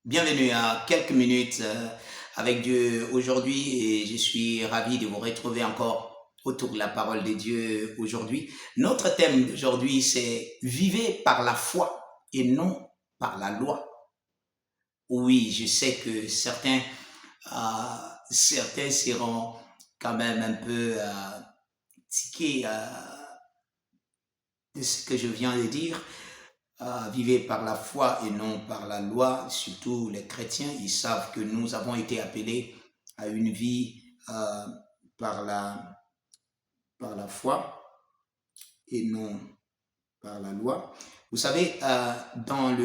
Bienvenue à quelques minutes avec Dieu aujourd'hui et je suis ravi de vous retrouver encore autour de la parole de Dieu aujourd'hui. Notre thème d'aujourd'hui c'est vivez par la foi et non par la loi. Oui, je sais que certains seront quand même un peu tiqués de ce que je viens de dire. Vivez par la foi et non par la loi. Surtout les chrétiens, ils savent que nous avons été appelés à une vie par la foi et non par la loi. Vous savez, dans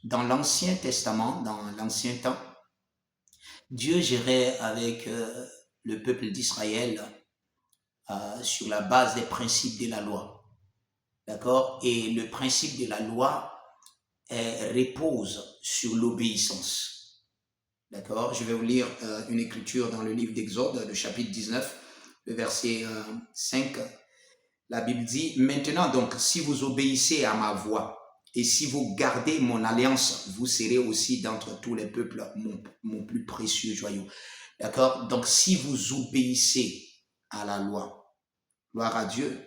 l'Ancien Testament, dans l'Ancien temps, Dieu gérait avec le peuple d'Israël sur la base des principes de la loi. D'accord? Et le principe de la loi repose sur l'obéissance. D'accord? Je vais vous lire une écriture dans le livre d'Exode, le chapitre 19, le verset 5. La Bible dit, « Maintenant donc, si vous obéissez à ma voix, et si vous gardez mon alliance, vous serez aussi d'entre tous les peuples mon plus précieux joyau. » D'accord? Donc, si vous obéissez à la loi, gloire à Dieu,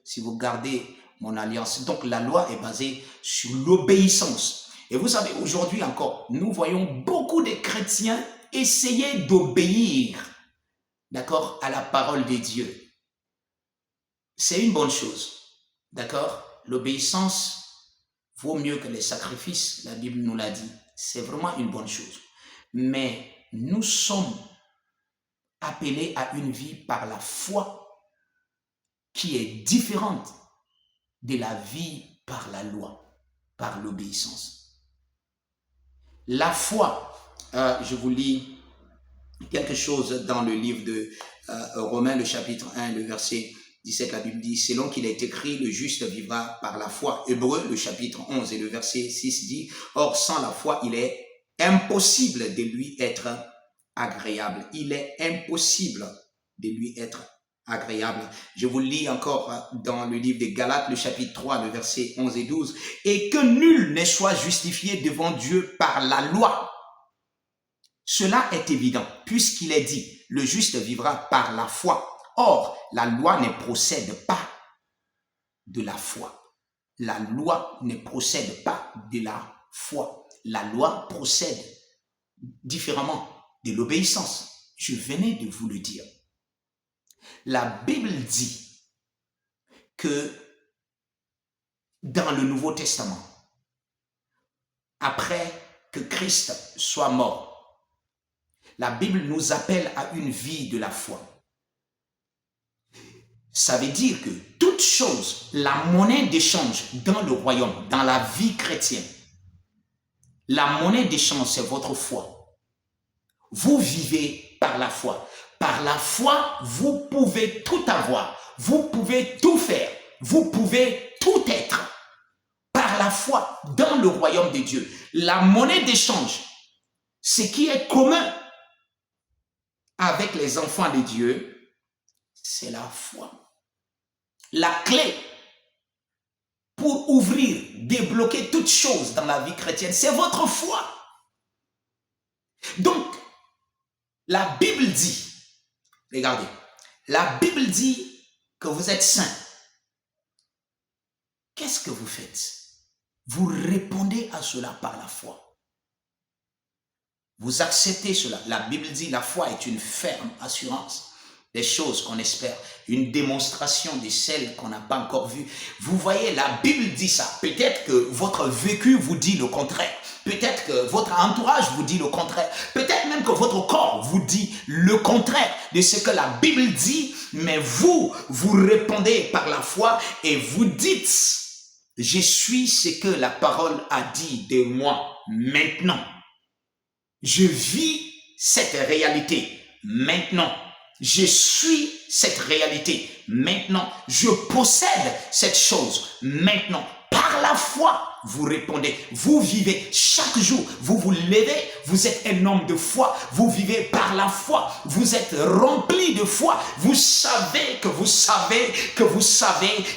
si vous gardez mon alliance. Donc, la loi est basée sur l'obéissance. Et vous savez, aujourd'hui encore, nous voyons beaucoup de chrétiens essayer d'obéir, d'accord, à la parole de Dieu. C'est une bonne chose, d'accord? L'obéissance vaut mieux que les sacrifices, la Bible nous l'a dit. C'est vraiment une bonne chose. Mais nous sommes appelés à une vie par la foi qui est différente de la vie par la loi, par l'obéissance. La foi, je vous lis quelque chose dans le livre de Romains, le chapitre 1, le verset 17, la Bible dit, selon qu'il est écrit, le juste vivra par la foi. Hébreux, le chapitre 11 et le verset 6 dit, or sans la foi, il est impossible de lui être agréable. Il est impossible de lui être agréable. Je vous lis encore dans le livre de Galates, le chapitre 3, le verset 11 et 12. Et que nul ne soit justifié devant Dieu par la loi. Cela est évident, puisqu'il est dit, le juste vivra par la foi. Or, la loi ne procède pas de la foi. La loi ne procède pas de la foi. La loi procède différemment de l'obéissance. Je venais de vous le dire. La Bible dit que dans le Nouveau Testament, après que Christ soit mort, la Bible nous appelle à une vie de la foi. Ça veut dire que toute chose, la monnaie d'échange dans le royaume, dans la vie chrétienne, la monnaie d'échange, c'est votre foi. Vous vivez par la foi. Par la foi, vous pouvez tout avoir. Vous pouvez tout faire. Vous pouvez tout être. Par la foi, dans le royaume de Dieu. La monnaie d'échange, ce qui est commun avec les enfants de Dieu, c'est la foi. La clé pour ouvrir, débloquer toutes choses dans la vie chrétienne, c'est votre foi. Donc, la Bible dit, regardez, la Bible dit que vous êtes saints. Qu'est-ce que vous faites? Vous répondez à cela par la foi. Vous acceptez cela. La Bible dit la foi est une ferme assurance des choses qu'on espère, une démonstration de celles qu'on n'a pas encore vues. Vous voyez, la Bible dit ça. Peut-être que votre vécu vous dit le contraire. Peut-être que votre entourage vous dit le contraire. Peut-être même que votre corps vous dit le contraire de ce que la Bible dit. Mais vous répondez par la foi et vous dites, je suis ce que la parole a dit de moi maintenant. Je vis cette réalité maintenant. Je suis cette réalité maintenant. Je possède cette chose maintenant. Par la foi, vous répondez. Vous vivez chaque jour. Vous vous levez. Vous êtes un homme de foi. Vous vivez par la foi. Vous êtes rempli de foi. Vous savez que vous savez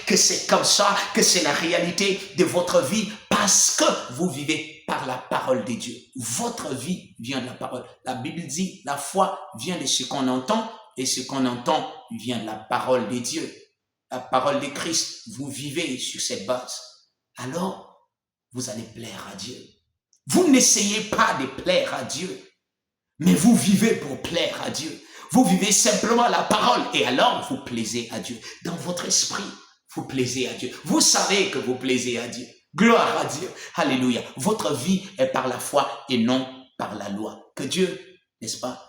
que c'est comme ça, que c'est la réalité de votre vie par parce que vous vivez par la parole de Dieu. Votre vie vient de la parole. La Bible dit, la foi vient de ce qu'on entend et ce qu'on entend vient de la parole de Dieu. La parole de Christ, vous vivez sur cette base. Alors, vous allez plaire à Dieu. Vous n'essayez pas de plaire à Dieu, mais vous vivez pour plaire à Dieu. Vous vivez simplement la parole et alors vous plaisez à Dieu. Dans votre esprit, vous plaisez à Dieu. Vous savez que vous plaisez à Dieu. Gloire à Dieu. Alléluia. Votre vie est par la foi et non par la loi. Que Dieu, n'est-ce pas,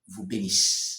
vous bénisse.